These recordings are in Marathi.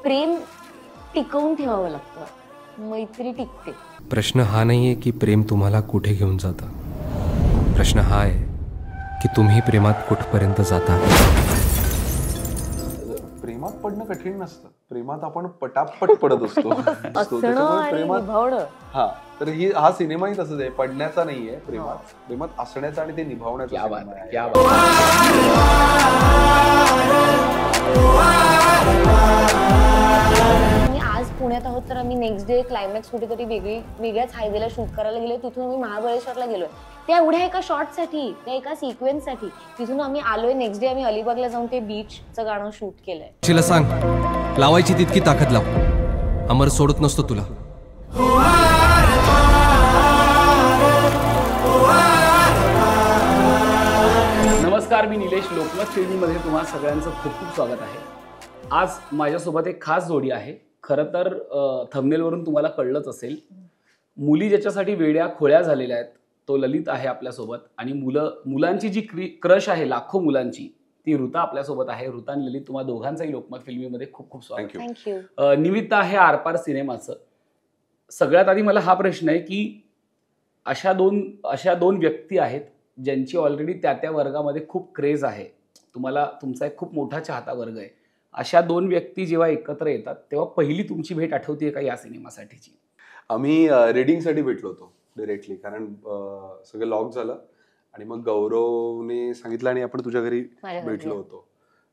प्रेम टिकवून ठेवावं लागतं, मैत्री टिकते. प्रश्न हा नाहीये की प्रेम तुम्हाला कुठे घेऊन जातं, प्रश्न हा आहे की तुम्ही प्रेमात कुठपर्यंत जाता. प्रेमात पडणं कठीण नसतं, प्रेमात आपण पटापट पडत असतो. हा, तर हा सिनेमाही तसंच आहे, पडण्याचा नाहीये प्रेमात, प्रेमात असण्याचा आणि ते निभावण्याचा. आज पुण्यात आहोत तर आम्ही नेक्स्ट डे क्लायमॅक्स कुठेतरी वेगळ्याच हायवेला शूट करायला गेलो. तिथून आम्ही महाबळेश्वरला गेलोय त्या एवढ्या एका शॉटसाठी, त्या एका सिक्वेन्ससाठी. तिथून आम्ही आलोय, नेक्स्ट डे आम्ही अलिबागला जाऊन ते बीचचं गाणं शूट केलंय. तिला सांग लावायची तितकी ताकद लाव, अमर सोडत नसतो तुला. नमस्कार, मी निलेश. लोकमत फिल्मीमध्ये तुम्हा सगळ्यांचं खूप खूप स्वागत आहे. आज माझ्यासोबत एक खास जोडी आहे. खरं तर थंबनेलवरून तुम्हाला कळलंच असेल, मुली ज्याच्यासाठी वेड्या खोळ्या झालेल्या आहेत तो ललित आहे आपल्यासोबत. आणि मुलांची जी क्रश आहे, लाखो मुलांची, ती ऋता आपल्यासोबत आहे. ऋता आणि ललित, तुम्हा दोघांचाही लोकमत फिल्मीमध्ये खूप खूप स्वागत. थँक्यू. निमित्त आहे आरपार सिनेमाचं. सगळ्यात आधी मला हा प्रश्न आहे की अशा दोन व्यक्ती आहेत ज्यांची ऑलरेडी त्या वर्गामध्ये खूप क्रेज आहे. तुमचा एक खूप मोठा चाहता वर्ग आहे. अशा दोन व्यक्ती जेव्हा एकत्र येतात तेव्हा पहिली तुमची भेट आठवते का या सिनेमासाठीची? आम्ही रीडिंगसाठी भेटलो होतो डायरेक्टली, कारण सगळं लॉक झालं आणि मग गौरवने सांगितलं आणि आपण तुझ्या घरी भेटलो होतो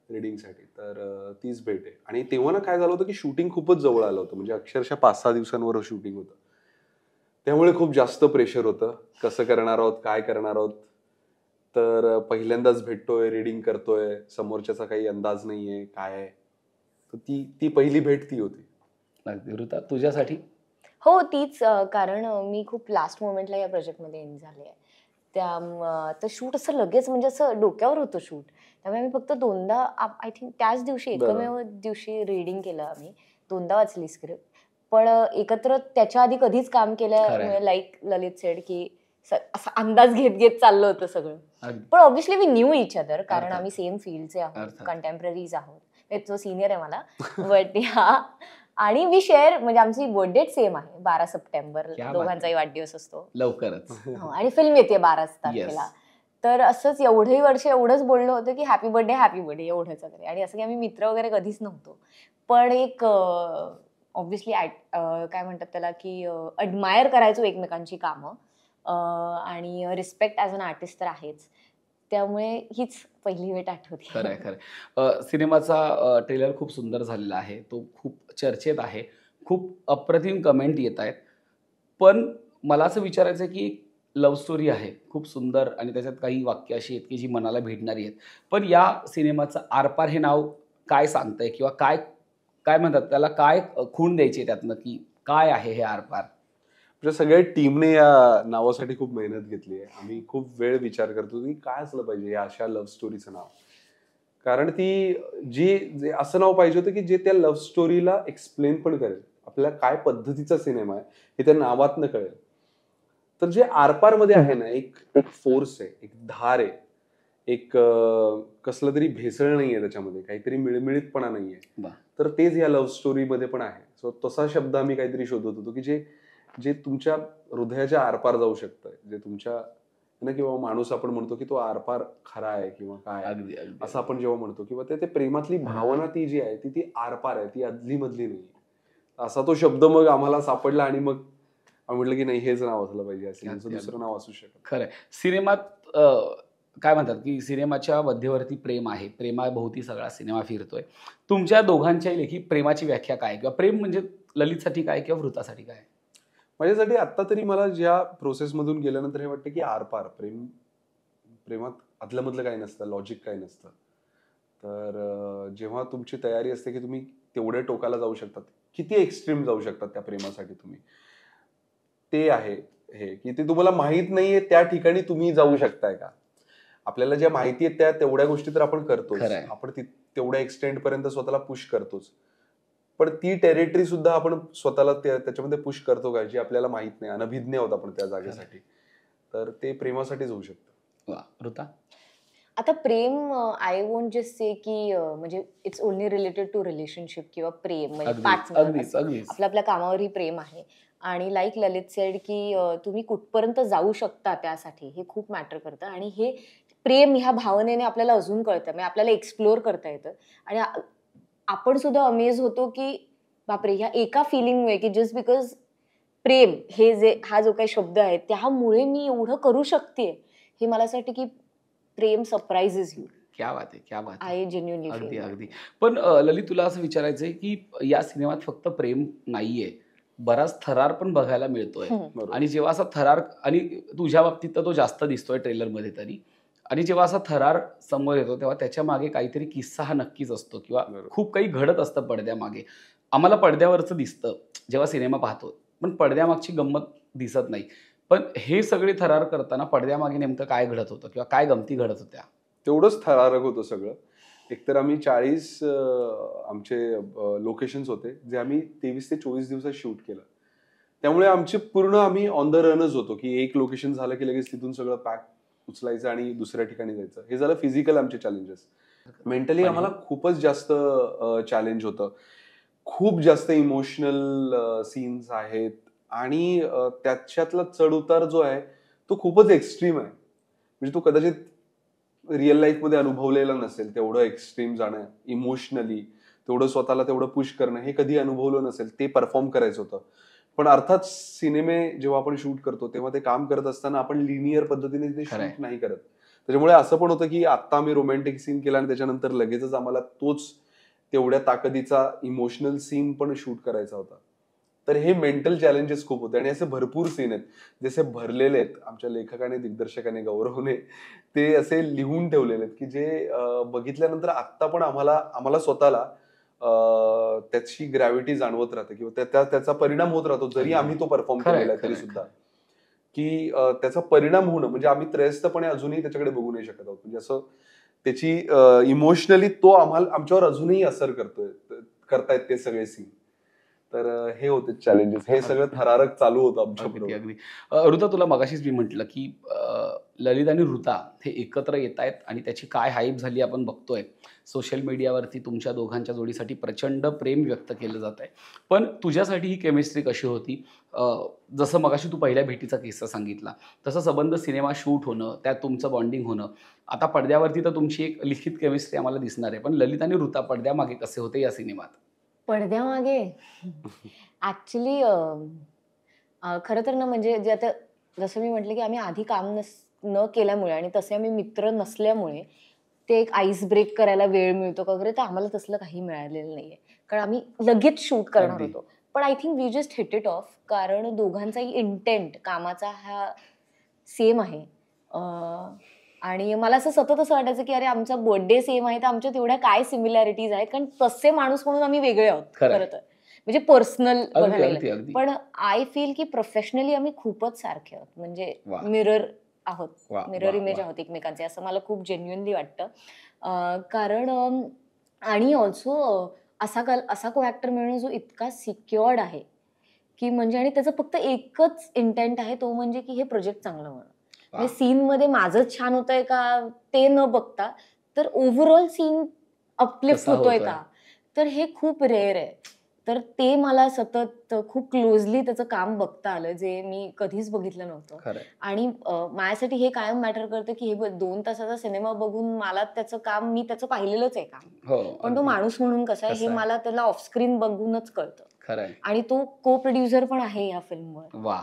रीडिंगसाठी. तर तीच भेट आहे. आणि तेव्हा ना काय झालं होतं की शूटिंग खूपच जवळ आलं होतं, म्हणजे अक्षरशः 5-6 दिवसांवर शूटिंग होतं. त्यामुळे खूप जास्त प्रेशर होतं, कसं करणार आहोत, काय करणार आहोत. तर पहिल्यांदाच भेटतोय, रीडिंग करतोय, समोरच्याचा काही अंदाज नाहीये काय आहे. तर ती पहिली भेट ती होती. ऋता, तुझ्यासाठी? हो, तीच. कारण मी खूप लास्ट मोमेंटला या प्रोजेक्टमध्ये एंड झाले आहे. तर शूट असं लगेच, म्हणजे असं डोक्यावर होतं शूट. त्यामुळे आम्ही फक्त 2दा, आय थिंक त्याच दिवशी, एकमेव दिवशी रीडिंग केलं आम्ही. 2दा वाचली स्क्रिप्ट. पण एकत्र त्याच्या आधी कधीच काम केलं, लाईक ललित सेड की असं अंदाज घेत चाललं होतं सगळं. पण obviously we knew each other, कारण आम्ही सेम फील्डचे आहोत, कंटेम्पररीज आहोत. तो सिनियर आहे मला, बट आणि वी शेअर, म्हणजे आमची बर्थ डेट सेम आहे, 12 सप्टेंबर. दोघांचाही वाढदिवस असतो लवकरच. आणि फिल्म येते 12 तारखेला. तर असंच एवढंही वर्ष एवढंच बोलणं होतं की हॅपी बर्थडे एवढंच वगैरे. आणि असं की आम्ही मित्र वगैरे कधीच नव्हतो. पण एक ऑब्व्हियसली काय म्हणतात त्याला की अडमायर करायचो एकमेकांची कामं, आणि रिस्पेक्ट ॲज अन आर्टिस्ट तर आहेच. त्यामुळे हीच पहिली भेट आठवते. खरं. सिनेमाचा ट्रेलर खूप सुंदर झालेला आहे, तो खूप चर्चेत आहे, खूप अप्रतिम कमेंट येत आहेत. पण मला असं विचारायचं आहे की लव्ह स्टोरी आहे खूप सुंदर, आणि त्याच्यात काही वाक्य अशी आहेत की जी मनाला भेटणारी आहेत. पण या सिनेमाचं आरपार हे नाव काय सांगतंय, किंवा काय म्हणतात त्याला, काय खूण द्यायची त्यातनं, की काय आहे हे आरपार? सगळ्या टीमने या नावासाठी खूप मेहनत घेतली आहे. आम्ही खूप वेळ विचार करतो की काय असलं पाहिजे या अशा लव्ह स्टोरीचं नाव. कारण ती असं नाव पाहिजे होतं की जे त्या लव्ह स्टोरीला एक्सप्लेन पण करेल, आपल्याला काय पद्धतीचा सिनेमा आहे हे त्या नावातनं कळेल. तर जे आरपार मध्ये आहे ना, एक फोर्स आहे, एक धार आहे, एक कसलं तरी भेसळ नाहीये त्याच्यामध्ये, काहीतरी मिळमिळीतपणा नाहीये. तर तेच या लव्ह स्टोरीमध्ये पण आहे. सो तसा शब्द आम्ही काहीतरी शोधत होतो की जे तुमच्या हृदयाच्या आरपार जाऊ शकतं, जे तुमच्या किंवा माणूस आपण म्हणतो की तो आरपार खरा आहे किंवा काय असं आपण जेव्हा म्हणतो, किंवा ते प्रेमातली भावना ती जी आहे ती आरपार आहे, ती अदली मधली नाही. असा तो शब्द मग आम्हाला सापडला आणि मग आम्ही म्हटलं की नाही, हेच नाव असलं पाहिजे, असं दुसरं नाव असू शकत. खरंय. सिनेमात काय म्हणतात की सिनेमाच्या मध्यवर्ती प्रेम आहे, प्रेमाभोवती सगळा सिनेमा फिरतोय. तुमच्या दोघांच्याही लेखी प्रेमाची व्याख्या काय, किंवा प्रेम म्हणजे ललितसाठी काय किंवा वृतासाठी काय? माझ्यासाठी आता तरी मला ज्या प्रोसेसमधून गेल्यानंतर हे वाटतं की आरपार प्रेमात आदलमधलं काही नसतं, लॉजिक काही नसतं. तर जेव्हा तुमची तयारी असते की तुम्ही तेवढ्या टोकाला जाऊ शकतात, किती एक्स्ट्रीम जाऊ शकतात त्या प्रेमासाठी तुम्ही, ते आहे हे की ते तुम्हाला माहित नाहीये त्या ठिकाणी तुम्ही जाऊ शकताय का. आपल्याला ज्या माहिती आहेत त्या तेवढ्या गोष्टी तर आपण करतोच, आपण तेवढ्या एक्सटेंड पर्यंत स्वतःला पुश करतोच. पण ती टेरिटरी सुद्धा आपण स्वतःला त्याच्यामध्ये पुश करतो का, जी आपल्याला माहित नाही, अनभिज्ञ होत आपण त्या जागेसाठी. तर ते प्रेमासाठीच होऊ शकतं. ऋता? आता प्रेम आय वोंट जस्ट से की म्हणजे it's only related to relationship किंवा प्रेम म्हणजे अगदीच अगदीच आपल्या आपल्या कामावरही प्रेम आहे. आणि लाईक ललित सेड की तुम्ही कुठपर्यंत जाऊ शकता त्यासाठी हे खूप मॅटर करतं. आणि हे प्रेम ह्या भावनेने आपल्याला अजून कळतं, म्हणजे आपल्याला एक्सप्लोअर करता येतं. आणि आपण सुद्धा अमेज होतो की बापरे, ह्या एका फिलिंगमुळे की जस्ट बिकॉज प्रेम हा जो काही शब्द आहे त्यामुळे मी एवढं करू शकते, हे मला असं वाटतं की प्रेम सरप्राइजेस यू. क्या बात आहे, क्या बात आहे. आय जेन्युइनली अगदी अगदी. पण ललित, तुला असं विचारायचंय की या सिनेमात फक्त प्रेम नाहीये, बराच थरार पण बघायला मिळतोय. आणि जेव्हा असा थरार, आणि तुझ्या बाबतीत तर तो जास्त दिसतोय ट्रेलरमध्ये तरी, आणि जेव्हा असा थरार समोर येतो तेव्हा त्याच्या मागे काहीतरी किस्सा हा नक्कीच असतो किंवा खूप काही घडत असतं पडद्यामागे. आम्हाला पडद्यावरचं दिसतं जेव्हा सिनेमा पाहतो, पण पडद्यामागची गंमत दिसत नाही. पण हे सगळे थरार करताना पडद्यामागे नेमकं काय घडत होतं किंवा काय गमती घडत होत्या? तेवढंच थरारक होतं सगळं. एकतर आम्ही 40 आमचे लोकेशन्स होते जे आम्ही 23 ते 24 दिवसात शूट केलं. त्यामुळे आम्ही ऑन द रनच होतो की एक लोकेशन झालं की लगेच तिथून सगळं पॅक उचलायचं आणि दुसऱ्या ठिकाणी जायचं. हे झालं फिजिकल आमचे चॅलेंजेस. मेंटली आम्हाला खूपच जास्त चॅलेंज होतं. खूप जास्त इमोशनल सीन्स आहेत आणि त्याच्यातला चढ उतार जो आहे तो खूपच एक्स्ट्रीम आहे. म्हणजे तो कदाचित रिअल लाईफ मध्ये अनुभवलेला नसेल तेवढं एक्स्ट्रीम जाणं इमोशनली, तेवढं स्वतःला तेवढं पुश करणं हे कधी अनुभवलं नसेल. ते परफॉर्म करायचं होतं. पण अर्थात सिनेमे जेव्हा आपण शूट करतो तेव्हा ते काम करत असताना आपण लिनियर पद्धतीने ते शूट नाही करत. त्याच्यामुळे असं पण होतं की आता आम्ही रोमॅन्टिक सीन केला आणि त्याच्यानंतर लगेचच आम्हाला तोच तेवढ्या ताकदीचा इमोशनल सीन पण शूट करायचा होता. तर हे मेंटल चॅलेंजेस खूप होते आणि असे भरपूर सीन आहेत जसे भरलेले आहेत. आमच्या लेखकाने, दिग्दर्शकाने, गौरवने ते असे लिहून ठेवलेले आहेत की जे बघितल्यानंतर आत्ता पण आम्हाला स्वतःला त्याची ग्रॅव्हिटी जाणवत राहते किंवा त्याचा परिणाम होत राहतो जरी आम्ही तो परफॉर्म केलेला आहे तरी सुद्धा. की त्याचा परिणाम होणं म्हणजे आम्ही त्रयस्थपणे अजूनही त्याच्याकडे बघू नाही शकत आहोत. म्हणजे असं त्याची इमोशनली तो आमच्यावर अजूनही असर करतायत ते सगळे सीन. तर हे होते चॅलेंजेस. हे सगळं थरारक चालू होतं आमच्या. अगदी. ऋता, तुला मगाशीच मी म्हटलं की ललित आणि ऋता हे एकत्र येत आहेत आणि त्याची काय हाईप झाली आपण बघतोय. सोशल मीडियावरती तुमच्या दोघांच्या जोडीसाठी प्रचंड प्रेम व्यक्त केलं जात आहे. पण तुझ्यासाठी ही केमिस्ट्री कशी होती? जसं मगाशी तू पहिल्या भेटीचा किस्सा सांगितला तसं संबंध सिनेमा शूट होणं, त्यात तुमचं बॉन्डिंग होणं, आता पडद्यावरती तर तुमची एक लिखित केमिस्ट्री आम्हाला दिसणार आहे, पण ललित आणि ऋता पडद्यामागे कसे होते या सिनेमात? पडद्यामागे ऍक्च्युली खरं तर ना, म्हणजे जे आता जसं मी म्हटलं की आम्ही आधी काम न केल्यामुळे आणि तसे आम्ही मित्र नसल्यामुळे ते एक आईस ब्रेक करायला वेळ मिळतो का वगैरे, तर आम्हाला तसलं काही मिळालेलं नाहीये. कारण आम्ही लगेच शूट करणार होतो. पण I think we just hit it off, कारण दोघांचाही इंटेंट कामाचा हा सेम आहे. आणि मला असं सतत असं वाटायचं की अरे आमचा बर्थडे सेम आहे तर आमच्या तेवढ्या काय सिमिलॅरिटीज आहेत, कारण तसे माणूस म्हणून आम्ही वेगळे आहोत खरं तर, म्हणजे पर्सनल बघायला गेलं. पण आय फील की प्रोफेशनली आम्ही खूपच सारखे आहोत, म्हणजे मिरर आहोत, मिरर इमेज आहोत एकमेकांचे, असं मला खूप जेन्युइनली वाटतं. कारण आणि ऑल्सो असा को ऍक्टर मिळणं जो इतका सिक्युअर्ड आहे की म्हणजे, आणि त्याचं फक्त एकच इंटेंट आहे तो म्हणजे की हे प्रोजेक्ट चांगलं होणं. म्हणजे सीन मध्ये माझंच छान होतंय का ते न बघता तर ओव्हरऑल सीन अपलिफ्ट होतोय का, तर हे खूप रेअर आहे. तर ते मला सतत खूप क्लोजली त्याचं काम बघता आलं जे मी कधीच बघितलं नव्हतं. आणि माझ्यासाठी हे कायम मॅटर करतं की हे 2 तासाचा सिनेमा बघून मला मी त्याचं पाहिलेलंच आहे काम, पण तो माणूस म्हणून कसा आहे हे मला त्याला ऑफस्क्रीन बघूनच कळतं. आणि तो को प्रोड्युसर पण आहे या फिल्मवर.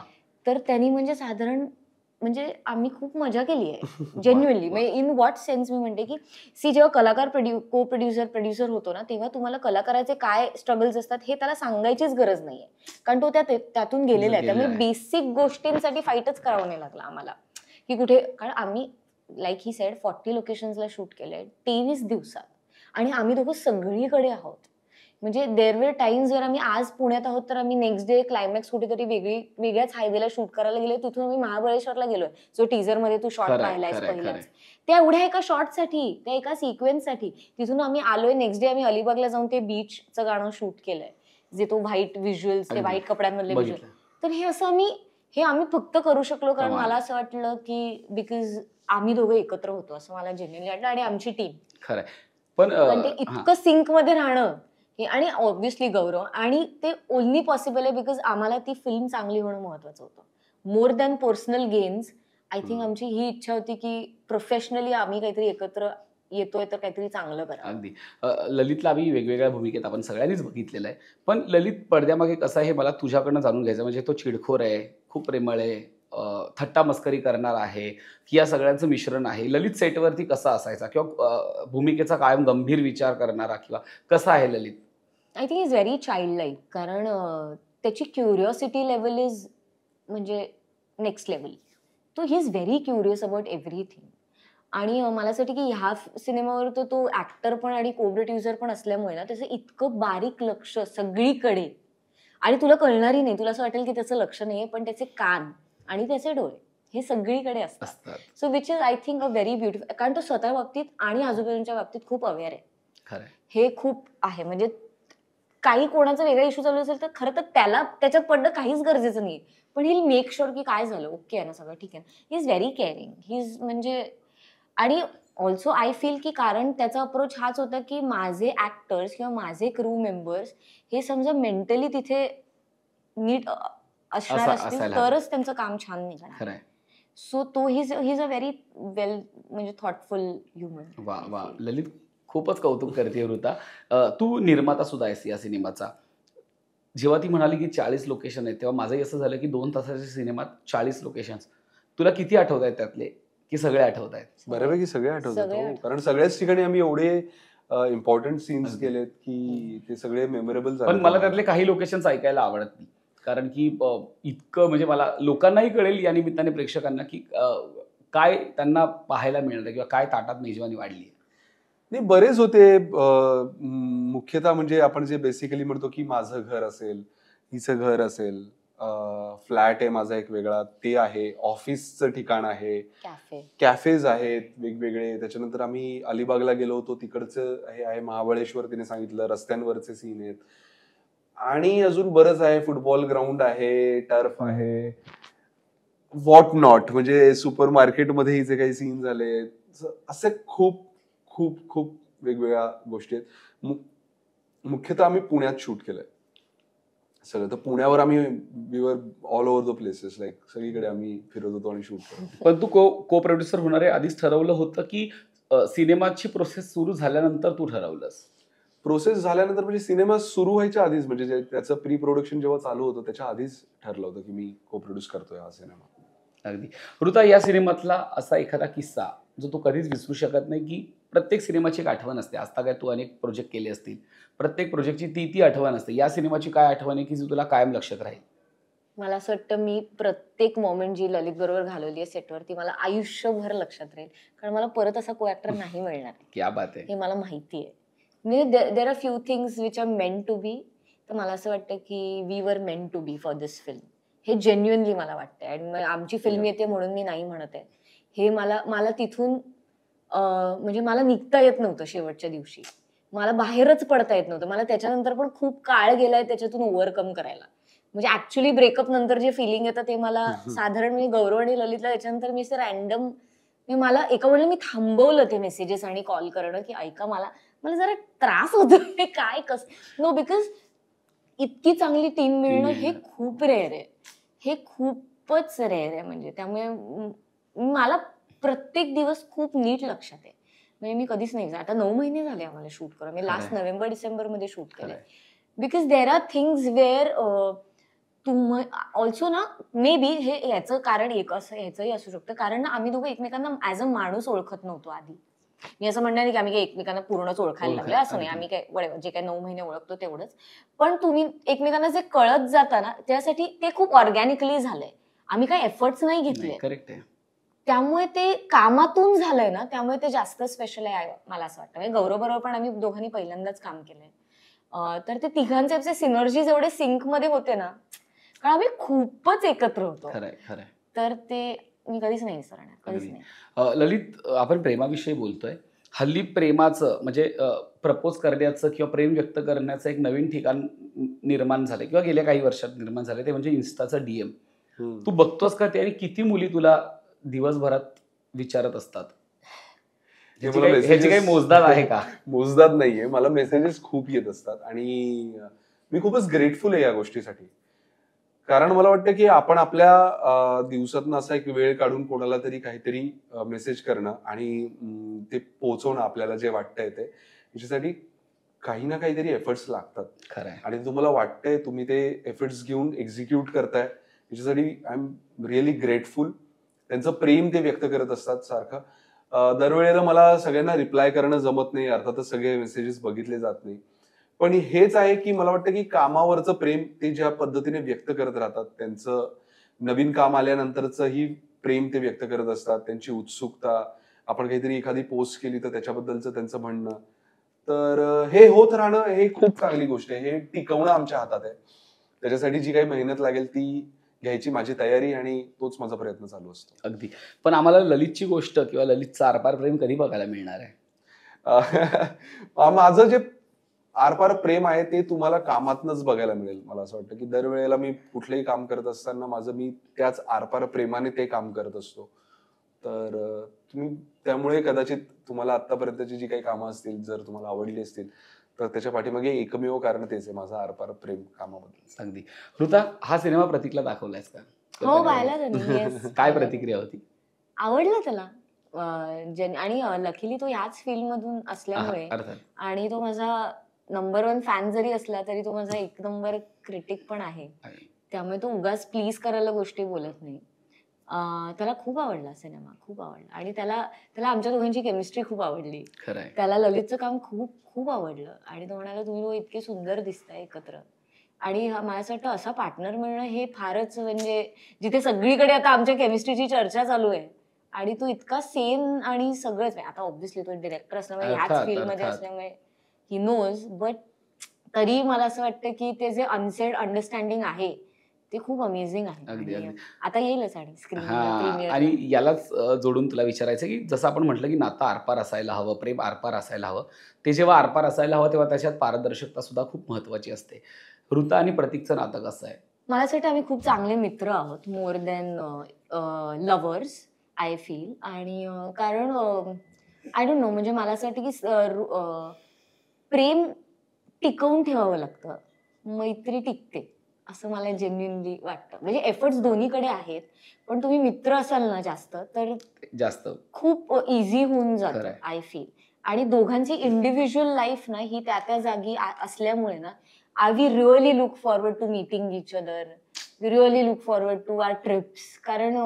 तर त्यांनी म्हणजे साधारण म्हणजे आम्ही खूप मजा केली आहे जेन्युइनली. म्हणजे इन व्हॉट सेन्स मी म्हणते की जेव्हा कलाकार को प्रोड्युसर होतो ना, तेव्हा तुम्हाला कलाकाराचे काय स्ट्रगल्स असतात हे त्याला सांगायचीच गरज नाहीये, कारण तो त्यातून गेलेला आहे. त्यामुळे बेसिक गोष्टींसाठी फाईटच करावं नाही लागला आम्हाला की कुठे, कारण आम्ही लाईक ही सेड 40 लोकेशन्सला शूट केलंय 23 दिवसात, आणि आम्ही दोघं सगळीकडे आहोत. म्हणजे देर वर टाइम्स जर आम्ही आज पुण्यात आहोत तर आम्ही नेक्स्ट डे क्लायमॅक्स कुठेतरी वेगळ्याच हायवेला शूट करायला गेलो, तिथून आम्ही महाबळेश्वरला गेलोय, जो टीजर मध्ये तू शॉर्ट पाहिलायस पहिलाच, त्या एवढ्या एका शॉर्टसाठी, त्या एका सिक्वेन्ससाठी. तिथून आम्ही आलोय, नेक्स्ट डे आम्ही अलिबागला जाऊन ते बीचचं गाणं शूट केलंय, जे तो व्हाईट व्हिज्युअल्स, ते व्हाईट कपड्यांमधले व्हिज्युअल. तर हे आम्ही फक्त करू शकलो कारण मला असं वाटलं की बिकॉज आम्ही दोघं एकत्र होतो असं मला जेन्युइनली वाटलं, आणि आमची टीम. खरंय. पण पण ते इतकं सिंक मध्ये राहणं आणि ऑब्व्हियसली गौरव, आणि ते ओनली पॉसिबल आहे बिकॉज आम्हाला ती फिल्म चांगली होणं महत्वाचं होतं. More than personal gains. I think आमची ही इच्छा होती की प्रोफेशनली आम्ही काहीतरी एकत्र येतोय तर काहीतरी चांगलं करा. अगदी. ललितला आम्ही वेगवेगळ्या भूमिकेत आपण सगळ्यांनीच बघितलेलं आहे. पण ललित पडद्यामागे कसं आहे हे मला तुझ्याकडनं जाणून घ्यायचं. म्हणजे तो चिडखोर आहे, खूप प्रेमळ आहे, थट्टा मस्करी करणार आहे, की या सगळ्यांचं मिश्रण आहे. ललित सेटवरती कसा असायचा, किंवा भूमिकेचा कायम गंभीर विचार करणारा, किंवा कसा आहे Lalit? I think is very child like. कारण त्याची क्युरिओसिटी लेवल इज म्हणजे नेक्स्ट लेवल. तो ही is very curious about everything. आणि मला असं वाटतं की ह्या सिनेमावर तो ऍक्टर पण आणि को प्रोड्युसर पण असल्यामुळे ना त्याचं इतकं बारीक लक्ष सगळीकडे, आणि तुला कळणारही नाही, तुला असं वाटेल की त्याचं लक्ष नाहीये, पण त्याचे कान आणि त्याचे डोळे हे सगळीकडे असतात. So which is I think a very beautiful. कारण तो स्वतः बाबतीत आणि आजूबाजूच्या बाबतीत खूप अवेअर आहे. खरं हे खूप आहे. म्हणजे काही कोणाचा वेगळा इश्यू चालू असेल तर खरं तर त्याला त्याच्यात पडणं काहीच गरजेचं नाही, पण ही मेक शुअर की काय झालं, ओके आहे ना सगळं ठीक आहे. ही is very caring. He is म्हणजे, आणि ऑल्सो आय फील की कारण त्याचा अप्रोच हाच होता की माझे ऍक्टर्स किंवा माझे क्रू मेंबर्स हे समजा मेंटली तिथे नीट असणार असतील तरच त्यांचं काम छान निघणार. सो तो ही इज अ व्हेरी वेल म्हणजे थॉटफुल ह्युमन. वा वा ललित, खूपच कौतुक करते वृता. तू निर्माता सुद्धा आहेस या सिनेमाचा. जेव्हा ती म्हणाली की 40 लोकेशन आहेत, तेव्हा माझंही असं झालं की 2 तासाच्या सिनेमात 40 लोकेशन्स. तुला किती आठवत आहेत त्यातले, की सगळे आठवत आहेत? बऱ्यापैकी सगळे आठवतात, कारण सगळ्याच ठिकाणी आम्ही एवढे इम्पॉर्टंट सीन्स केलेत की ते सगळे मेमोरेबल झाले. पण मला त्यातले काही लोकेशन्स ऐकायला आवडत नाही, कारण की इतकं म्हणजे मला लोकांनाही कळेल या निमित्ताने प्रेक्षकांना की काय त्यांना पाहायला मिळणार किंवा काय ताटात मेजवानी वाढली. नाही, बरेच होते. मुख्यतः म्हणजे आपण जे बेसिकली म्हणतो की माझं घर असेल, हिचं घर असेल, फ्लॅट आहे माझा एक वेगळा, ते आहे, ऑफिसचं ठिकाण आहे, कॅफेज आहेत वेगवेगळे. त्याच्यानंतर आम्ही अलिबागला गेलो होतो, तिकडचं हे आहे महाबळेश्वर, तिने सांगितलं, रस्त्यांवरचे सीन आहेत, आणि अजून बरंच आहे. फुटबॉल ग्राउंड आहे, टर्फ आहे, व्हॉट नॉट, म्हणजे सुपर मार्केटमध्येही जे काही सीन झाले, असे खूप खूप खूप वेगवेगळ्या गोष्टी आहेत. मुख्यतः आम्ही पुण्यात शूट केलंय सगळं. तर पुण्यावर आम्ही we were all over the places, like सगळीकडे आम्ही फिरत होतो आणि शूट करतो. पण तू को प्रोड्युसर होणार आहे आधीच ठरवलं होतं की सिनेमाची प्रोसेस सुरू झाल्यानंतर तू ठरवलंस? प्रोसेस झाल्यानंतर म्हणजे सिनेमा सुरू व्हायच्या आधीच, म्हणजे त्याचं प्री प्रोडक्शन जेव्हा चालू होतं त्याच्या आधीच ठरलं होतं की मी को प्रोड्यूस करतोय हा सिनेमा. अगदी. ऋता, या सिनेमातला असा एखादा किस्सा जो तू कधीच विसरू शकत नाही, की प्रत्येक सिनेमाची एक आठवण असते. आता काय तू अनेक प्रोजेक्ट केले असतील, प्रत्येक प्रोजेक्टची ती आठवण असते. या सिनेमाची काय आठवण आहे की जी तुला कायम लक्षात राहील? मला असं वाटतं मी प्रत्येक मोमेंट जी ललित बरोबर घालवली आहे सेटवर ती मला आयुष्यभर लक्षात राहील, कारण मला परत असा को ऍक्टर नाही मिळणार. क्या बात आहे. हे मला माहिती आहे. म्हणजे there are few things which are meant to be. तर मला असं वाटतं की we were meant to be for this film. हे जेन्युइनली मला वाटतंय, आणि आमची फिल्म येते म्हणून मी नाही म्हणत आहे. हे मला तिथून म्हणजे मला निघता येत नव्हतं शेवटच्या दिवशी, मला बाहेरच पडता येत नव्हतं. मला त्याच्यानंतर पण खूप काळ गेलाय त्याच्यातून ओव्हरकम करायला. म्हणजे ऍक्च्युली ब्रेकअप नंतर जे फिलिंग येतं ते मला साधारण मी गौरव आणि ललितला त्याच्यानंतर मी असं रॅन्डम मला एका वेळेला मी थांबवलं ते मेसेजेस आणि कॉल करणं की ऐका मला जरा त्रास होतोय काय कसं. नो, बिकॉज इतकी चांगली टीम मिळणं हे खूप रेअर आहे, हे खूपच रेअर आहे. म्हणजे त्यामुळे मला प्रत्येक दिवस खूप नीट लक्षात आहे. म्हणजे मी कधीच नाही, आता 9 महिने झाले आम्हाला शूट करून. मी लास्ट नोव्हेंबर डिसेंबर मध्ये शूट केलंय. Because there are things where also ना, मे बी हे याचं कारण एक असं ह्याचंही असू शकतं, कारण ना आम्ही दोघं एकमेकांना ऍज अ माणूस ओळखत नव्हतो आधी. मी असं म्हणणार नाही की आम्ही काही एकमेकांना पूर्णच ओळखायला लागलो, असं नाही. आम्ही काय जे काही 9 महिने ओळखतो तेवढंच. पण तुम्ही एकमेकांना जे कळत जाता ना त्यासाठी ते खूप ऑर्गॅनिकली झालंय. आम्ही काही एफर्ट्स नाही घेतले. करेक्ट आहे. त्यामुळे ते कामातून झालंय ना, त्यामुळे ते जास्त स्पेशल आहे मला असं वाटतं. म्हणजे गौरव बरोबर पण आम्ही दोघांनी पहिल्यांदाच काम केलंय. तर ते तिघांचे सिनर्जीज एवढे सिंक मध्ये होते ना, कारण आम्ही खूपच एकत्र होतो. खरंय. तर ते मी कधीच नाही विसरणार, कधीच नाही. ललित, आपण प्रेमाविषयी बोलतोय. हल्ली प्रेमाचं म्हणजे प्रपोज करण्याचं किंवा प्रेम व्यक्त करण्याचं एक नवीन ठिकाण निर्माण झालंय किंवा गेल्या काही वर्षात निर्माण झालंय, ते म्हणजे इन्स्टाचं DM. तू बघतोस का ते, आणि किती मुली तुला दिवसभरात विचारत असतात? हे मला ह्याची काही मोजदाद आहे का? मोजदाद नाहीये, मला मेसेजेस खूप येत असतात आणि मी खूपच ग्रेटफुल आहे या गोष्टीसाठी. कारण मला वाटतं की आपण आपल्या दिवसातनं असा एक वेळ काढून कोणाला तरी काहीतरी मेसेज करणं आणि ते पोहोचवणं आपल्याला जे वाटतंय ते, याच्यासाठी काही ना काहीतरी एफर्ट्स लागतात. खरंय. आणि तुम्हाला वाटतंय तुम्ही ते एफर्ट्स घेऊन एक्झिक्यूट करताय, याच्यासाठी आय एम रिअली ग्रेटफुल. त्यांचं प्रेम ते व्यक्त करत असतात सारखं. दरवेळेला मला सगळ्यांना रिप्लाय करणं जमत नाही, अर्थातच सगळे मेसेजेस बघितले जात नाही. पण हेच आहे की मला वाटतं की कामावरचं प्रेम ते ज्या पद्धतीने व्यक्त करत राहतात, त्यांचं नवीन काम आल्यानंतरचंही प्रेम ते व्यक्त करत असतात, त्यांची उत्सुकता, आपण काहीतरी एखादी पोस्ट केली तर त्याच्याबद्दलचं त्यांचं म्हणणं, तर हे होत राहणं हे खूप चांगली गोष्ट आहे. हे टिकवणं आमच्या हातात आहे. त्याच्यासाठी जी काही मेहनत लागेल ती घ्यायची माझी तयारी आणि तोच माझा प्रयत्न चालू असतो. अगदी. पण आम्हाला ललितची गोष्ट किंवा ललितचं आरपार प्रेम कधी बघायला मिळणार आहे? माझं जे आरपार प्रेम आहे ते तुम्हाला कामातनच बघायला मिळेल. मला असं वाटतं की दरवेळेला मी कुठलंही काम करत असताना मी त्याच आरपार प्रेमाने ते काम करत असतो. तर तुम्ही त्यामुळे कदाचित तुम्हाला आतापर्यंतची जी काही कामं असतील, जर तुम्हाला आवडली असतील, तर त्याच्या पाठीमागे एकमेव कारण तेच आहे, माझं आरपार प्रेम कामाबद्दल. अगदी. ऋता, हा सिनेमा प्रतीकला दाखवलायस का? हो, पाहिला त्यांनी. येस. काय प्रतिक्रिया होती? आवडला त्याला. आणि लकीली तो याच फील्ड मधून असल्यामुळे अर्थात. आणि तो माझा नंबर 1 फॅन जरी असला तरी तो माझा 1 नंबर क्रिटिक पण आहे. त्यामुळे तो उगाच प्लीज करायला गोष्टी बोलत नाही. त्याला खूप आवडला सिनेमा, खूप आवडला आणि त्याला आमच्या दोघांची केमिस्ट्री खूप आवडली. खरंय. त्याला ललितचं काम खूप खूप आवडलं आणि तो म्हणाला तुम्ही दोघं इतके सुंदर दिसताय एकत्र. आणि मला असं वाटतं असा पार्टनर मिळणं हे फारच म्हणजे जिथे सगळीकडे आता आमच्या केमिस्ट्रीची चर्चा चालू आहे आणि तो इतका सेम आणि सगळंच आता ऑब्व्हियसली तो डिरेक्टर असल्यामुळे ह्याच फील्डमध्ये असल्यामुळे ही नोज, बट तरी मला असं वाटतं की ते जे अनसेड अंडरस्टँडिंग आहे ते खूप अमेझिंग आहे. अगदी, अगदी. आता येईलच आणि स्क्रीन आणि यालाच जोडून तुला विचारायचं की जसं आपण म्हटलं की नातं आरपार असायला हवं, प्रेम आरपार असायला हवं, ते जेव्हा आरपार असायला हवं तेव्हा त्याच्यात पारदर्शकता सुद्धा खूप महत्वाची असते. ऋता आणि प्रतीकचं नातं कसं आहे? मला असं वाटतं आम्ही खूप चांगले मित्र आहोत, more than lovers I feel. आणि कारण आय डोंट नो, म्हणजे मला असं वाटतं की प्रेम टिकवून ठेवावं लागतं, मैत्री टिकते असं मला जेन्युइनली वाटतं. म्हणजे एफर्ट्स दोन्हीकडे आहेत, पण तुम्ही मित्र असाल ना जास्त तर जास्त खूप इझी होऊन जातं आय फील. आणि दोघांची इंडिव्हिज्युअल लाईफ ना ही त्या जागी असल्यामुळे ना we really look forward to meeting each other, we really look forward to our trips. कारण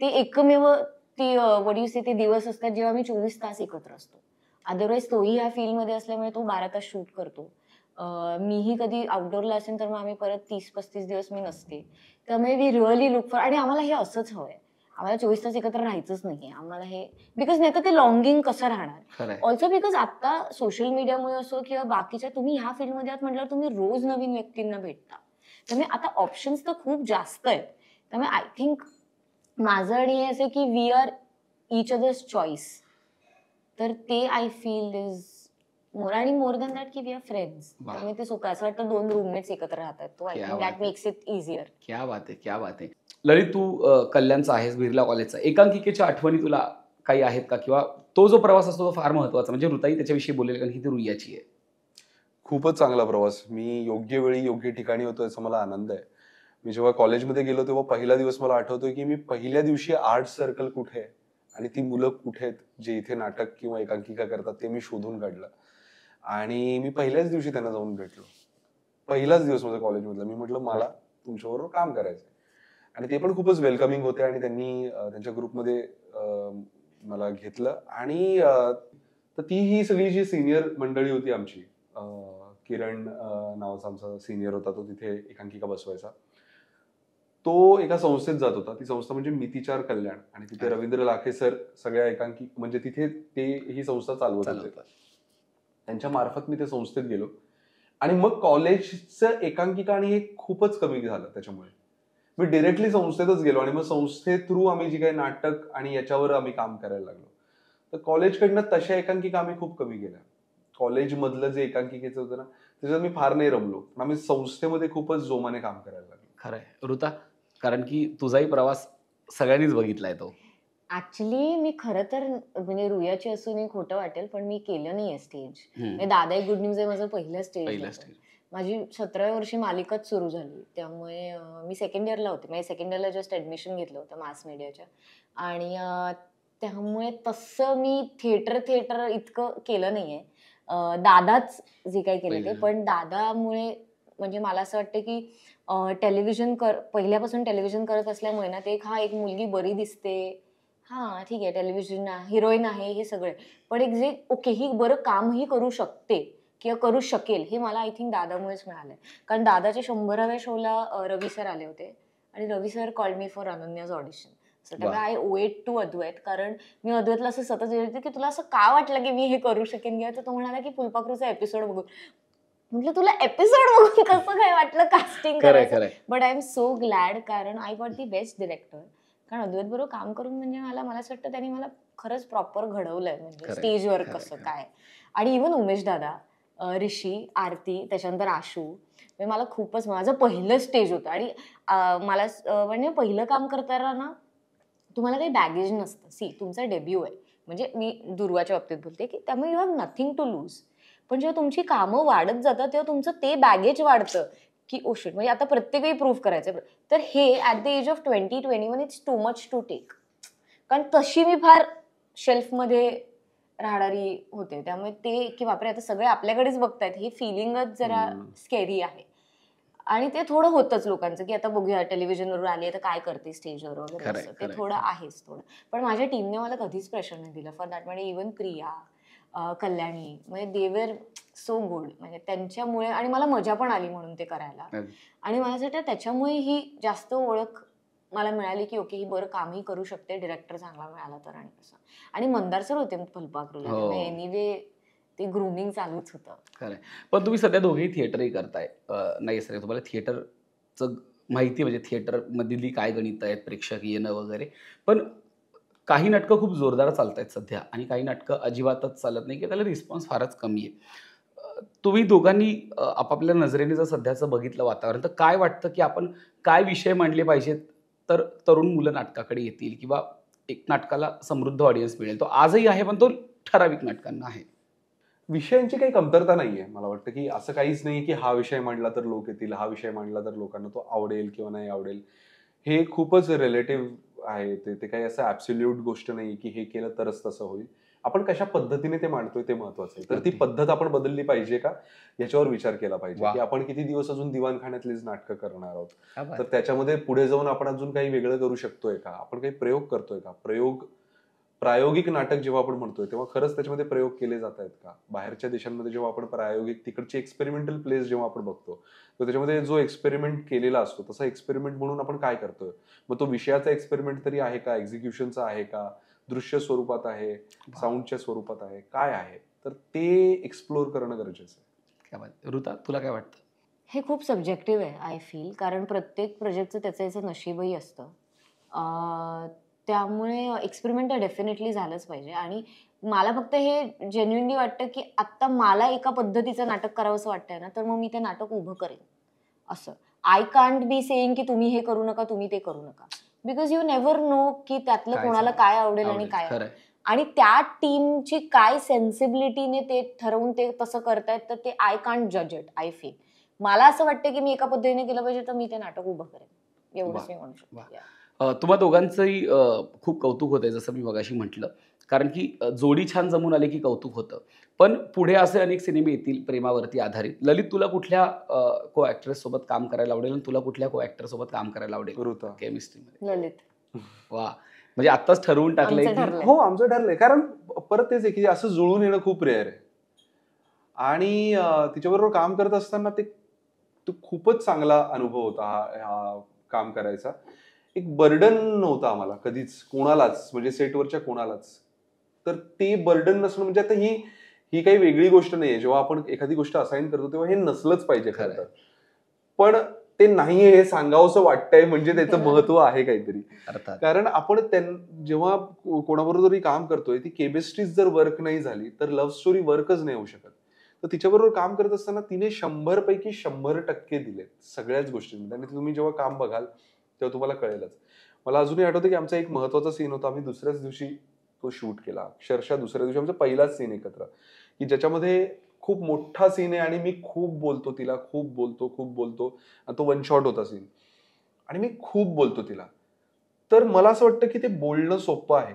ते एकमेव ते व्हॉट यू से ते दिवस असतात जेव्हा आम्ही 24 तास एकत्र असतो. अदरवाईज तोही ह्या फील्डमध्ये असल्यामुळे तो 12 तास शूट करतो. मीही कधी आउटडोअरला असेल तर मग आम्ही परत 30-35 दिवस मी नसते. त्यामुळे वी रिअली लुक फॉर, आणि आम्हाला हे असंच हवंय. आम्हाला 24 तास एकत्र राहायचंच नाहीये आम्हाला हे, बिकॉज नाही तर ते लॉंगिंग कसं राहणार. ऑल्सो बिकॉज आता सोशल मीडियामुळे असो किंवा बाकीच्या, तुम्ही ह्या फील्डमध्ये आहात म्हटल्यावर तुम्ही रोज नवीन व्यक्तींना भेटता, त्यामुळे आता ऑप्शन्स तर खूप जास्त आहेत. त्यामुळे आय थिंक माझं आणि हे असं की we are each others choice, तर ते I feel is more than that की वी आर फ्रेंड्स. त्यामुळे ते सोपं असं वाटतं 2 रूममेट्स एकत्र राहतात. तो I think that makes it easier. क्या बात आहे, क्या बात आहे. ललित, तू कल्याणचा आहेस, बिर्ला कॉलेजचा. एकांकिकेच्या आठवणी तुला काही आहेत का? किंवा तो जो प्रवास असतो तो फार महत्वाचा, म्हणजे ऋताई त्याच्याविषयी बोलेल कारण की ती रुईयाची आहे. खूपच चांगला प्रवास. मी योग्य वेळी योग्य ठिकाणी होतो याचा मला आनंद आहे. मी जेव्हा कॉलेजमध्ये गेलो तेव्हा पहिला दिवस मला आठवतोय की मी पहिल्या दिवशी आर्ट सर्कल कुठे आहे आणि ती मुलं कुठे आहेत जे इथे नाटक किंवा एकांकिका करतात ते मी शोधून काढलं आणि मी पहिल्याच दिवशी त्यांना जाऊन भेटलो. पहिलाच दिवस माझा कॉलेजमधला. मी म्हटलं मला तुमच्याबरोबर काम करायचंय आणि ते पण खूपच वेलकमिंग होते आणि त्यांनी त्यांच्या ग्रुपमध्ये मला घेतलं. आणि तर ती ही सगळी जी सिनियर मंडळी होती आमची, किरण नावाचा आमचा सिनियर होता, तो तिथे एकांकिका बसवायचा. तो एका संस्थेत जात होता. ती संस्था म्हणजे मितीचार कल्याण, आणि तिथे रवींद्र लाखे सर सगळ्या एकांकिक म्हणजे तिथे ते ही संस्था चालवत होते. त्यांच्या मार्फत मी त्या संस्थेत गेलो आणि मग कॉलेजचं एकांकिका आणि हे खूपच कमी झालं. त्याच्यामुळे मी डिरेक्टली संस्थेतच गेलो आणि मग संस्थे थ्रू आम्ही जी काही नाटक आणि याच्यावर आम्ही काम करायला लागलो. तर कॉलेजकडनं तशा एकांकिका आम्ही खूप कमी केल्या. कॉलेजमधलं जे एकांकिकेचं होतं ना त्याच्यात मी फार नाही रमलो, पण आम्ही संस्थेमध्ये खूपच जोमाने काम करायला लागलो. खरंय. ऋता, कारण की तुझाही प्रवास सगळ्यांनीच बघितलाय तो. ऍक्च्युली मी खरं तर म्हणजे रुयाची असून खोटं वाटेल पण मी केलं नाहीये स्टेज. हम्म. दादा एक गुड न्यूज आहे माझं पहिलं पहिलं स्टेज. stage. माझी 17व्या वर्षी मालिकाच सुरू झाली त्यामुळे मी सेकंड इयरला होते. म्हणजे सेकंड इयरला जस्ट ऍडमिशन घेतलं होतं मास मीडियाच्या आणि त्यामुळे तसं मी थिएटर इतकं केलं नाहीये. दादाच जे काही केलं ते पहिलं. पण दादामुळे म्हणजे मला असं वाटतं की टेलिव्हिजन पहिल्यापासून टेलिव्हिजन करत असल्यामुळे ना ते एक मुलगी बरी दिसते, हा ठीक आहे टेलिव्हिजन हिरोईन आहे हे सगळे, पण एक जे ओके ही बरं कामही करू शकते किंवा करू शकेल हे मला आय थिंक दादामुळेच मिळालंय. कारण दादाच्या 100व्या शोला रवी सर आले होते आणि Ravi sir called me for Ananya's audition. So त्यामुळे I owe it to Advait. कारण मी अद्वैतला असं सतत विचारते की तुला असं का वाटलं की मी हे करू शकेन किंवा तर तो म्हणाला की फुलपाखरूचा एपिसोड बघून. म्हटलं तुला एपिसोड बघून कसं काय वाटलं कास्टिंग करायचं. But I am so glad कारण I got the best director. कारण अद्वैत बरोबर काम करून म्हणजे मला असं वाटतं त्यांनी मला खरंच प्रॉपर घडवलंय म्हणजे स्टेजवर कसं काय. आणि इव्हन उमेश दादा, ऋषी, आरती, त्याच्यानंतर आशू, म्हणजे मला खूपच माझं पहिलं स्टेज होतं आणि मला म्हणजे पहिलं काम करताना ना तुम्हाला काही बॅगेज नसतं. सी तुमचा डेब्यू आहे म्हणजे मी दुर्वाच्या बाबतीत बोलते की त्यामुळे you have nothing to lose. पण जेव्हा तुमची कामं वाढत जातात तेव्हा तुमचं ते बॅगेज वाढतं की ओ शिट म्हणजे आता प्रत्येक वेळी प्रूव्ह करायचं. तर हे at the age of 20-21 it's too much to take. कारण तशी मी फार शेल्फमध्ये राहणारी होते त्यामुळे ते की बापरे आता सगळे आपल्याकडेच बघतायत ही फिलिंगच जरा स्केरी आहे. आणि ते थोडं होतंच लोकांचं की आता बघूया टेलिव्हिजनवर आली तर काय करते स्टेजवर वगैरे असं ते थोडं आहेच थोडं. पण माझ्या टीमने मला कधीच प्रेशर नाही दिलं फॉर दॅट. म्हणजे इव्हन प्रिया, कल्याणी म्हणजे दे वर सो गुड. म्हणजे त्यांच्यामुळे आणि मला मजा पण आली म्हणून ते करायला. आणि मला असं वाटतं त्याच्यामुळे ही जास्त ओळख मला मिळाली की ओके ही बरं कामही करू शकते डिरेक्टर चांगला मिळाला तर. आणि कसं आणि मंदार सर होते फुलपाखरूला एनिवे ते ग्रूमिंग चालूच होतं. खरंय. पण तुम्ही सध्या दोघेही थिएटरही करताय. नाही सर तुम्हाला थिएटरचं माहिती म्हणजे थिएटर मधली काय गणित आहेत प्रेक्षक येणं वगैरे. पण काही नाटकं खूप जोरदार चालत आहेत सध्या आणि काही नाटकं अजिबातच चालत नाही की त्याला रिस्पॉन्स फारच कमी आहे. तुम्ही दोघांनी आपापल्या नजरेने जर सध्याचं बघितलं वातावरण तर काय वाटतं की आपण काय विषय मांडले पाहिजेत तर तरुण मुलं नाटकाकडे येतील किंवा एक नाटकाला समृद्ध ऑडियन्स मिळेल. तो आजही आहे पण तो ठराविक नाटकांना आहे. विषयांची काही कमतरता नाहीये. मला वाटतं की असं काहीच नाही की हा विषय मांडला तर लोक येतील, हा विषय मांडला तर लोकांना तो आवडेल किंवा नाही आवडेल. हे खूपच रिलेटिव्ह आहे. ते काही असं ऍब्सोल्यूट गोष्ट नाही की हे केलं तरच तसं होईल. आपण कशा पद्धतीने ते मांडतोय ते महत्वाचं आहे. तर ती पद्धत आपण बदलली पाहिजे का याच्यावर विचार केला पाहिजे की आपण किती दिवस अजून दिवाणखान्यातलीच नाटकं करणार आहोत. तर त्याच्यामध्ये पुढे जाऊन आपण अजून काही वेगळं करू शकतोय का, आपण काही प्रयोग करतोय का. प्रायोगिक नाटक जेव्हा आपण म्हणतोय तेव्हा खरंच त्याच्यामध्ये प्रयोग केले जात आहेत का. बाहेरच्या देशांमध्ये जेव्हा आपण प्रायोगिक तिकडची एक्सपेरिमेंटल प्लेस जेव्हा आपण बघतो तर त्याच्यामध्ये जो एक्सपेरिमेंट केलेला असतो तसा एक्सपेरिमेंट म्हणून आपण काय करतोय. मग तो विषयाचा एक्सपेरिमेंट तरी आहे का, एक्झिक्युशनचा आहे का, दृश्य स्वरूपात आहे, साऊंडच्या स्वरूपात आहे, काय आहे. तर ते एक्सप्लोर करणं गरजेचं आहे. ऋता तुला काय वाटतं. हे खूप सब्जेक्टिव्ह आहे आय फील. कारण प्रत्येक प्रोजेक्टचं त्याचं नशीबही असतं. त्यामुळे एक्सपेरिमेंट तर डेफिनेटली झालंच पाहिजे. आणि मला फक्त हे जेन्युइनली वाटतं की आत्ता मला एका पद्धतीचं नाटक करावंसं वाटतंय ना तर मग मी ते नाटक उभं करेन. असं आय कांट बी सेईंग की तुम्ही हे करू नका तुम्ही ते करू नका. बिकॉज यू नेव्हर नो की त्यातलं कोणाला काय आवडेल आणि काय. आणि त्या टीमची काय सेन्सिबिलिटीने ते ठरवून ते तसं करतायत तर ते आय कांट जज इट. आय फील मला असं वाटतं की मी एका पद्धतीने केलं पाहिजे तर मी ते नाटक उभं करेन. एवढंच मी म्हणू शकते. तुम्हा दोघांचंही खूप कौतुक होतंय जसं मी मगाशी म्हटलं. कारण की जोडी छान जमून आली की कौतुक होतं. पण पुढे असे अनेक सिनेमे येतील प्रेमावरती आधारित. ललित तुला कुठल्या को ऍक्ट्रेस सोबत काम करायला आवडेल आणि तुला कुठल्या को ऍक्टर सोबत काम करायला आवडेल केमिस्ट्रीमध्ये. ललित. वा म्हणजे आत्ताच ठरवून टाकलंय की हो आमचं ठरलंय. कारण परत तेच आहे की असं जुळून येणं खूप रेअर आहे. आणि तिच्याबरोबर काम करत असताना तो खूपच चांगला अनुभव होता हा काम करायचा. एक बर्डन नव्हतं आम्हाला कधीच कोणालाच म्हणजे सेटवरच्या कोणालाच. तर ते बर्डन नसणं म्हणजे आता ही काही वेगळी गोष्ट नाहीये. जेव्हा आपण एखादी गोष्ट असाइन करतो तेव्हा हे नसलंच पाहिजे खरं तर. पण ते नाहीये हे सांगावंसं वाटतंय म्हणजे त्याचं महत्व आहे काहीतरी. कारण आपण जेव्हा कोणाबरोबर काम करतोय ती केमिस्ट्रीज जर वर्क नाही झाली तर लव्ह स्टोरी वर्कच नाही होऊ शकत. तर तिच्याबरोबर काम करत असताना तिने 100 पैकी 100% दिलेत सगळ्याच गोष्टींमध्ये. आणि तुम्ही जेव्हा काम बघाल तेव्हा तुम्हाला कळेलच. मला अजूनही आठवतं की आमचा एक महत्वाचा सीन होता, आम्ही दुसऱ्याच दिवशी तो शूट केला. अक्षरशः दुसऱ्या दिवशी आमचा पहिलाच सीन एकत्र, की ज्याच्यामध्ये खूप मोठा सीन आहे आणि मी खूप बोलतो तिला, खूप बोलतो आणि तो वन शॉट होता सीन आणि मी खूप बोलतो तिला. तर मला असं वाटतं की ते बोलणं सोपं आहे,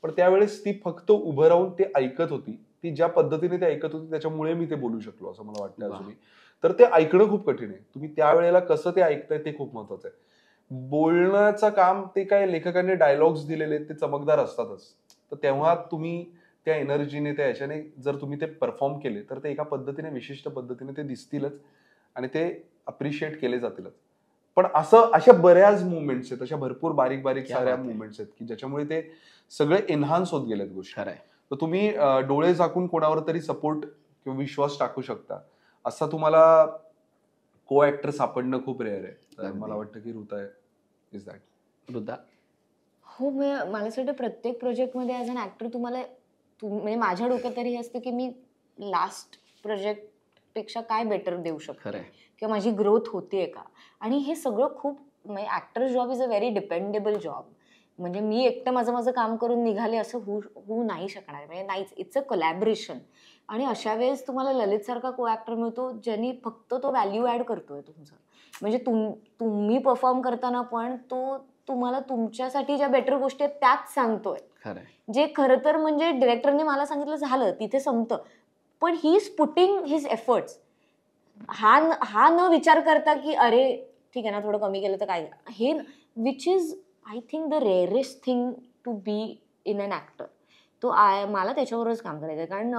पण त्यावेळेस ती फक्त उभं राहून ते ऐकत होती. ती ज्या पद्धतीने ते ऐकत होती त्याच्यामुळे मी ते बोलू शकलो असं मला वाटतं अजूनही. तर ते ऐकणं खूप कठीण आहे. तुम्ही त्यावेळेला कसं ते ऐकताय ते खूप महत्वाचं आहे. बोलण्याचं काम ते काय लेखकांनी डायलॉग्स दिलेले ते चमकदार असतातच. तर तेव्हा तुम्ही त्या एनर्जीने त्या ह्याच्याने जर तुम्ही ते परफॉर्म केले तर ते एका पद्धतीने विशिष्ट पद्धतीने ते दिसतीलच आणि ते अप्रिशिएट केले जातीलच. पण अशा बऱ्याच मुवमेंट्स आहेत, अशा भरपूर बारीक बारीक साऱ्या मुवमेंट्स आहेत की ज्याच्यामुळे ते सगळे एन्हान्स होत गेलेत गोष्टी. तर तुम्ही डोळे झाकून कोणावर तरी सपोर्ट किंवा विश्वास टाकू शकता, असा तुम्हाला को ऍक्टर सापडणं खूप रेअर आहे. तर मला वाटतं की ऋता इज दॅट. ऋता? हो, मला असं वाटतं प्रत्येक प्रोजेक्टमध्ये ॲज अन ॲक्टर तुम्हाला म्हणजे माझ्या डोक्यात तरी हे असतं की मी लास्ट प्रोजेक्टपेक्षा काय बेटर देऊ शकतो किंवा माझी ग्रोथ होतीये का. आणि हे सगळं खूप म्हणजे actor job is a very dependable job. म्हणजे मी एकटं माझं काम करून निघाले असं होऊ नाही शकणार, म्हणजे नाहीच. It's a collaboration. आणि अशा वेळेस तुम्हाला ललितसारखा को ॲक्टर मिळतो ज्यांनी फक्त तो व्हॅल्यू ॲड करतोय तुमचं. म्हणजे तुम्ही परफॉर्म करताना पण तो तुम्हाला तुमच्यासाठी ज्या बेटर गोष्टी आहेत त्याच सांगतोय, जे खरं तर म्हणजे डिरेक्टरने मला सांगितलं झालं तिथे संपतं, पण he is putting his efforts. हा न विचार करता की अरे ठीक आहे ना थोडं कमी केलं तर काय, हे which is I think the rarest thing to be in an actor. मला त्याच्यावरच काम करायचं, कारण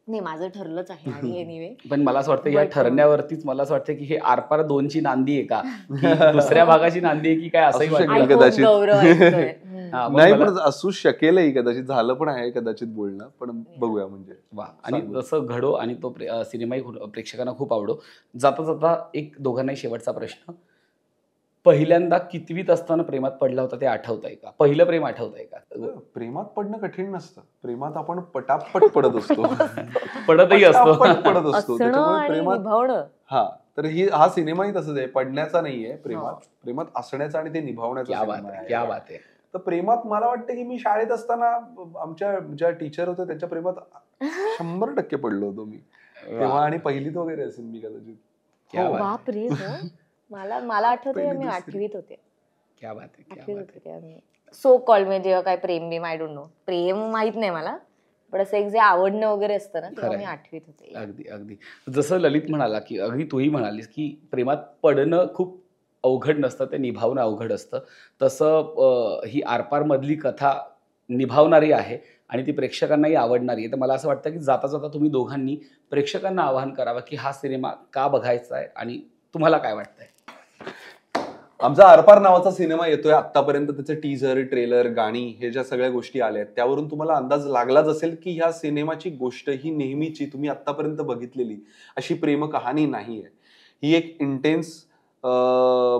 नाही माझं ठरलंच आहे. आणि एनिवे पण मला असं वाटतं या ठरण्यावरतीच मला असं वाटतं की हे आरपार 2ची नांदी आहे का, की दुसऱ्या भागाची नांदी आहे की काय, असंही वाटतं कदाचित. नाही पण पण असू शकेलही, कदाचित झालं पण आहे कदाचित बोलणं, पण बघूया म्हणजे. वा. आणि जसं घडो आणि तो सिनेमाही प्रेक्षकांना खूप आवडो. जाता जाता एक दोघांनाही शेवटचा प्रश्न, पहिल्यांदा कितवीत असताना प्रेमात पडला होता ते आठवतंय का? पहिलं प्रेम आठवतंय का? प्रेमात पडणं कठीण नसतं, प्रेमात आपण पटापट पडत असतो. पडतही असतो. पडत असतो त्याच्यामुळे प्रेमात. हा तर हा सिनेमाही तसंच आहे, पडण्याचा नाहीये, प्रेमात असण्याचा आणि ते निभावण्याचा क्या बात आहे. तर प्रेमात मला वाटतं की मी शाळेत असताना आमच्या ज्या टीचर होत्या त्यांच्या प्रेमात 100% पडलो होतो मी तेव्हा, आणि पहिलीत वगैरे असेल मी कदाचित. बापरे. मला आठवतंय मी 8वीत होते. क्या बात आहे. सो कॉल म्हणजे जेव्हा काय प्रेम बिम, आय डोंट नो, प्रेम माहित नाही मला, पण असं एक जे आवडणं वगैरे असतं ना तेव्हा मी 8वीत होते. अगदी जसं ललित म्हणाला की अगदी तूही म्हणालीस की प्रेमात पडणं खूप अवघड नसतं, ते निभावणं अवघड असतं. तसं ही आरपार मधली कथा निभावणारी आहे आणि ती प्रेक्षकांनाही आवडणारी आहे. तर मला असं वाटतं की जाता जाता तुम्ही दोघांनी प्रेक्षकांना आवाहन करावं की हा सिनेमा का बघायचा आहे आणि तुम्हाला काय वाटतंय. आमचा आरपार नावाचा सिनेमा येतोय, आतापर्यंत त्याचे टीझर, ट्रेलर, गाणी, हे ज्या सगळ्या गोष्टी आल्या आहेत त्यावरून तुम्हाला अंदाज लागलाच असेल की ह्या सिनेमाची गोष्ट ही नेहमीची तुम्ही आतापर्यंत बघितलेली अशी प्रेम कहाणी नाहीये. ही एक इंटेन्स,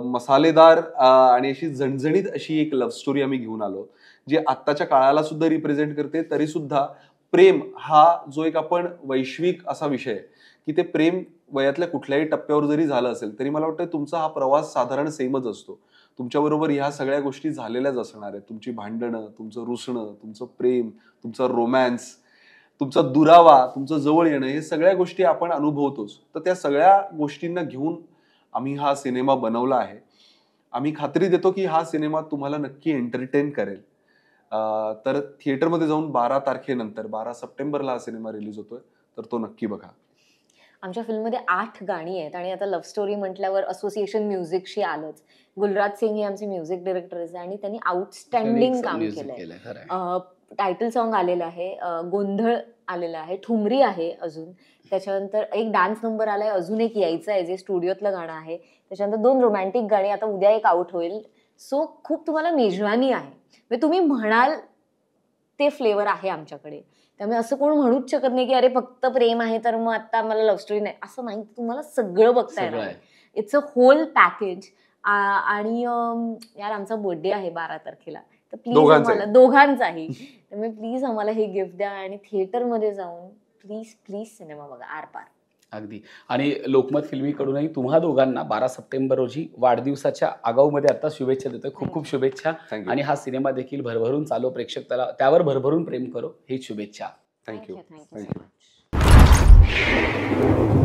मसालेदार आणि अशी झणझणीत अशी एक लव्ह स्टोरी आम्ही घेऊन आलो, जी आत्ताच्या काळाला सुद्धा रिप्रेझेंट करते. तरी सुद्धा प्रेम हा जो एक आपण वैश्विक असा विषय आहे की ते प्रेम वयातल्या कुठल्याही टप्प्यावर जरी झालं असेल तरी मला वाटतं तुमचा हा प्रवास साधारण सेमच असतो. तुमच्याबरोबर ह्या सगळ्या गोष्टी झालेल्याच असणार आहेत. तुमची भांडणं, तुमचं रुसणं, तुमचं प्रेम, तुमचा रोमॅन्स, तुमचा दुरावा, तुमचं जवळ येणं, हे सगळ्या गोष्टी आपण अनुभवतोच. तर त्या सगळ्या गोष्टींना घेऊन आम्ही हा सिनेमा बनवला आहे. आम्ही खात्री देतो की हा सिनेमा तुम्हाला नक्की एंटरटेन करेल. तर थिएटरमध्ये जाऊन 12 तारखेनंतर 12 सप्टेंबरला हा सिनेमा रिलीज होतोय, तर तो नक्की बघा. आमच्या फिल्ममध्ये 8 गाणी आहेत आणि आता लव्ह स्टोरी म्हटल्यावर असोसिएशन म्युझिकशी आलंच. गुलराज सिंग हे आमचे म्युझिक डिरेक्टर आहेत आणि त्यांनी आउटस्टँडिंग काम केलंय. टायटल सॉन्ग आलेलं आहे, गोंधळ आलेला आहे, ठुमरी आहे, अजून त्याच्यानंतर एक डान्स नंबर आलाय, अजून एक यायचं आहे जे स्टुडिओतलं गाणं आहे, त्याच्यानंतर 2 रोमॅन्टिक गाणी, आता उद्या एक आउट होईल. सो खूप तुम्हाला मेजवानी आहे, म्हणजे तुम्ही म्हणाल ते फ्लेवर आहे आमच्याकडे. त्यामुळे असं कोण म्हणूच शकत नाही की अरे फक्त प्रेम आहे तर मग आता मला लव्ह स्टोरी नाही, असं नाही. तुम्हाला सगळं बघता येणार आहे. It's a whole package. आणि यार आमचा बर्थडे आहे 12 तारखेला, तर प्लीज आम्हाला दोघांचाही, त्यामुळे प्लीज आम्हाला हे गिफ्ट द्या आणि थिएटरमध्ये जाऊन प्लीज सिनेमा बघा आरपार. अगदी. आणि लोकमत फिल्मीकडूनही तुम्हा दोघांना 12 सप्टेंबर रोजी वाढदिवसाच्या आगाऊमध्ये आता शुभेच्छा देतोय. खूप खूप शुभेच्छा. Thank you. आणि हा सिनेमा देखील भरभरून चालू, प्रेक्षक त्यावर भरभरून प्रेम करो, हीच शुभेच्छा. Thank you thank you so much.